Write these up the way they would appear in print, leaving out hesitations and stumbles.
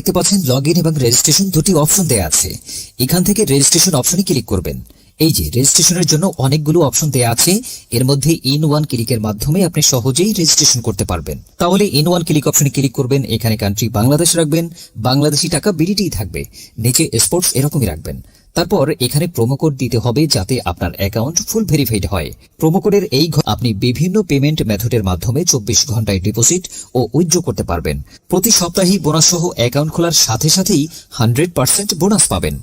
দেখতে পাচ্ছেন লগইন এবং রেজিস্ট্রেশন দুটি অপশন দেয়া আছে। এখান থেকে রেজিস্ট্রেশন অপশনে ক্লিক করবেন। এই যে রেজিস্ট্রেশনের জন্য অনেকগুলো অপশন দেয়া আছে, এর মধ্যে ইন ওয়ান ক্লিকের মাধ্যমে আপনি সহজেই রেজিস্ট্রেশন করতে পারবেন। তাহলে ইন ওয়ান ক্লিক অপশনে ক্লিক করবেন, এখানে কান্ট্রি বাংলাদেশ রাখবেন, বাংলাদেশি টাকা বিডিটি থাকবে, নিচে স্পোর্টস এরকমই রাখবেন। তারপর এখানে প্রোমো কোড দিতে হবে যাতে আপনার অ্যাকাউন্ট ফুল ভেরিফাইড হয়। প্রোমো কোডের এই আপনি বিভিন্ন পেমেন্ট মেথডের মাধ্যমে 24 ঘন্টায় ডিপোজিট ও উইথড্র করতে পারবেন। প্রতি সপ্তাহে বোনাস সহ অ্যাকাউন্ট খোলার সাথে সাথেই 100% বোনাস পাবেন।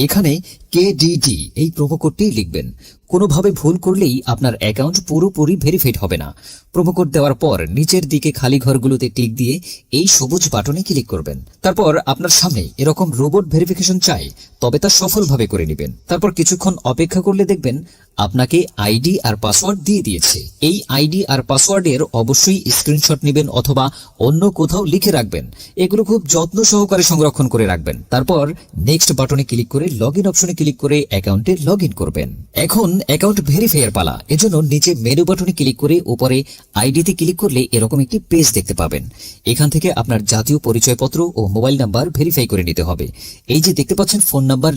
এখানে KDD এই প্রোমো কোডটি লিখবেন। কোনোভাবে ভুল করলেই আপনার অ্যাকাউন্ট পুরোপুরি ভেরিফাইড হবে না। প্রোমো কোড দেওয়ার পর নিচের দিকে খালি ঘরগুলোতে টিক দিয়ে এই সবুজ বাটনে ক্লিক করবেন। তারপর আপনার সামনে এরকম রোবট ভেরিফিকেশন চাই, তবে তা সফলভাবে করে নেবেন। তারপর কিছুক্ষণ অপেক্ষা করলে দেখবেন আপনাকে আইডি আর পাসওয়ার্ড দিয়ে দিয়েছে। এই আইডি আর পাসওয়ার্ডের অবশ্যই স্ক্রিনশট নেবেন অথবা অন্য কোথাও লিখে রাখবেন। এগুলো খুব যত্ন সহকারে সংরক্ষণ করে রাখবেন। তারপর নেক্সট বাটনে ক্লিক করে লগইন অপশনে ক্লিক করে অ্যাকাউন্টে লগইন করবেন। এখন অ্যাকাউন্ট ভেরিফাইয়ের পালা। এজন্য নিচে মেনু বাটনে ক্লিক করে উপরে আইডিতে ক্লিক করলে এরকম একটি পেজ দেখতে পাবেন। এখান থেকে আপনার জাতীয় পরিচয়পত্র ও মোবাইল নাম্বার ভেরিফাই করে নিতে হবে। এই যে দেখতে পাচ্ছেন ফোন নাম্বার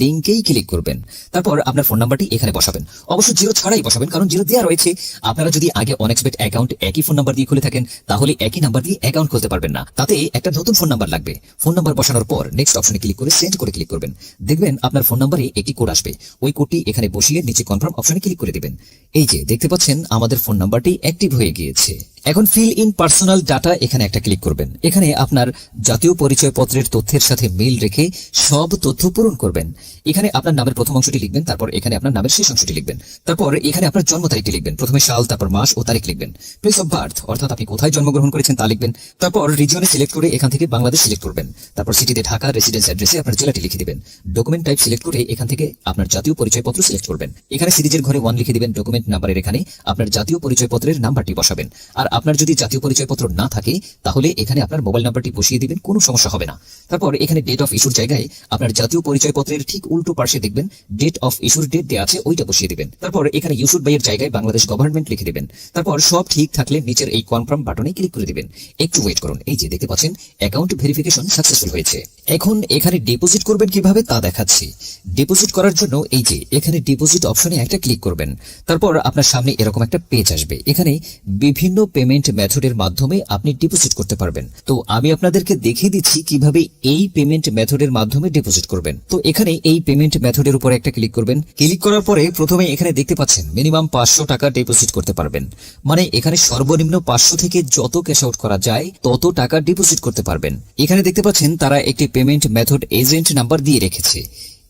লিংকেই ক্লিক করবেন। তারপর আপনার ফোন নাম্বারটি এখানে বসাবেন। অবশ্য জিরো ছাড়াই বসাবেন, কারণ জিরো দেওয়া রয়েছে। আপনারা যদি আগে অনএক্সপেক্ট অ্যাকাউন্ট একই ফোন নাম্বার দিয়ে খুলে থাকেন, তাহলে একই নাম্বার দিয়ে অ্যাকাউন্ট খুলতে পারবেন না। তাতে একটা নতুন ফোন নাম্বার লাগবে। ফোন নাম্বার বসানোর পর নেক্সট অপশনে ক্লিক করে সেন্ড করে ক্লিক করবেন। দেখবেন আপনার ফোন নাম্বারে একটি কোড আসবে। ওই কোডটি এখানে বসিয়ে নিচে কনফার্ম অপশনে ক্লিক করে দিবেন। এই যে দেখতে পাচ্ছেন আমাদের ফোন নাম্বারটি অ্যাক্টিভ হয়ে গিয়েছে। এখন ফিল ইন পার্সোনাল ডাটা এখানে একটা ক্লিক করবেন। এখানে আপনার জাতীয় পরিচয়পত্রের তথ্যের সাথে মিল রেখে সব তথ্য পূরণ করবেন। এখানে আপনার নামের প্রথম অংশটি লিখবেন, তারপর এখানে আপনার নামের শেষ অংশটি লিখবেন। তারপর এখানে আপনার জন্ম তারিখটি লিখবেন। প্রথমে সাল, তারপর মাস ও তারিখ লিখবেন। প্লেস অফ বার্থ অর্থাৎ আপনি কোথায় জন্মগ্রহণ করেছেন তা লিখবেন। তারপর রিজিয়নে সিলেক্ট করে এখান থেকে বাংলাদেশ সিলেক্ট করবেন। তারপর সিটিতে ঢাকা, রেসিডেন্স অ্যাড্রেসে আপনার জেলাটি লিখে দিবেন। ডকুমেন্ট টাইপ সিলেক্ট করে এখান থেকে আপনার জাতীয় পরিচয়পত্র সিলেক্ট করবেন। এখানে সিরিজের ঘরে 1 লিখে দিবেন। ডকুমেন্ট নাম্বারের এখানে আপনার জাতীয় পরিচয়পত্রের নাম্বারটি বসাবেন। আর আপনার যদি জাতীয় পরিচয়পত্র না থাকে তাহলে এখানে আপনার মোবাইল নাম্বারটি বসিয়ে দিবেন, কোনো সমস্যা হবে না। তারপর এখানে ডেট অফ ইস্যুর জায়গায় আপনার জাতীয় পরিচয়পত্রের ঠিক উল্টো পাশে দেখবেন ডেট অফ ইস্যুর ডেট দেওয়া আছে, ওইটা বসিয়ে দিবেন। তারপর এখানে ইস্যুড বাই এর জায়গায় বাংলাদেশ গভর্নমেন্ট লিখে দিবেন। তারপর সব ঠিক থাকলে নিচের এই কনফার্ম বাটনে ক্লিক করে দিবেন। একটু ওয়েট করুন। এই যে দেখতে পাচ্ছেন অ্যাকাউন্ট ভেরিফিকেশন সাকসেসফুল হয়েছে। এখন এখানে ডিপোজিট করবেন কিভাবে তা দেখাচ্ছি। ডিপোজিট করার জন্য এই যে এখানে ডিপোজিট অপশনে একটা ক্লিক করবেন। তারপর আপনার সামনে এরকম একটা পেজ আসবে। এখানে বিভিন্ন পেমেন্ট মেথডের মাধ্যমে আপনি ডিপোজিট করতে পারবেন। তো আমি আপনাদেরকে দেখিয়ে দিচ্ছি কিভাবে এই পেমেন্ট মেথডের মাধ্যমে ডিপোজিট করবেন। তো এখানে এই পেমেন্ট মেথডের উপরে একটা ক্লিক করবেন। ক্লিক করার পরে প্রথমে এখানে দেখতে পাচ্ছেন মিনিমাম 500 টাকা ডিপোজিট করতে পারবেন। মানে এখানে সর্বনিম্ন 500 থেকে যত ক্যাশ আউট করা যায় তত টাকা ডিপোজিট করতে পারবেন। এখানে দেখতে পাচ্ছেন তারা একটি পেমেন্ট মেথড এজেন্ট নাম্বার দিয়ে রেখেছে।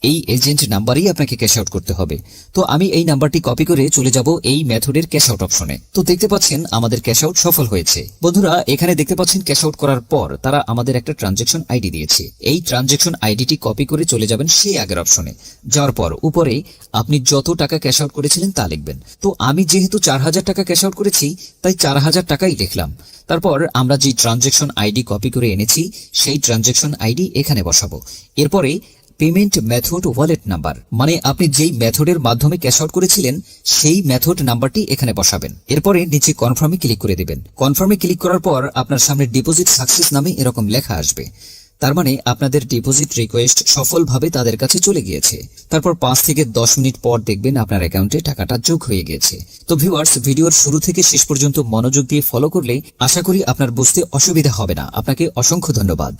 এই এজেন্ট নাম্বারেই আপনাকে ক্যাশ আউট করতে হবে। তো আমি এই নাম্বারটি কপি করে চলে যাব এই মেথডের ক্যাশ আউট অপশনে। তো দেখতে পাচ্ছেন আমাদের ক্যাশ আউট সফল হয়েছে। বন্ধুরা এখানে দেখতে পাচ্ছেন ক্যাশ আউট করার পর তারা আমাদের একটা ট্রানজেকশন আইডি দিয়েছে। এই ট্রানজেকশন আইডিটি কপি করে চলে যাবেন সেই আগের অপশনে। যাওয়ার পর উপরে আপনি যত টাকা ক্যাশ আউট করেছিলেন তা লিখবেন। তো আমি যেহেতু 4000 টাকা ক্যাশ আউট করেছি তাই 4000 টাকাই লিখলাম। তারপর আমরা যে ট্রানজেকশন আইডি কপি করে এনেছি সেই ট্রানজেকশন আইডি এখানে বসাবো। এরপরে পেমেন্ট মেথড ওয়ালেট নাম্বার, মানে আপনি যেই মেথডের মাধ্যমে ক্যাশ আউট করেছিলেন সেই মেথড নাম্বারটি এখানে বসাবেন। এরপরে নিচে কনফার্মে ক্লিক করে দিবেন। কনফার্মে ক্লিক করার পর আপনার সামনে ডিপোজিট সাকসেস নামে এরকম লেখা আসবে। তার মানে আপনাদের ডিপোজিট রিকোয়েস্ট সফলভাবে তাদের কাছে চলে গিয়েছে। তারপর 5 থেকে 10 মিনিট পর দেখবেন আপনার অ্যাকাউন্টে টাকাটা যোগ হয়ে গেছে। তো ভিউয়ার্স, ভিডিওর শুরু থেকে শেষ পর্যন্ত মনোযোগ দিয়ে ফলো করলে আশা করি আপনার বুঝতে অসুবিধা হবে না। আপনাকে অসংখ্য ধন্যবাদ।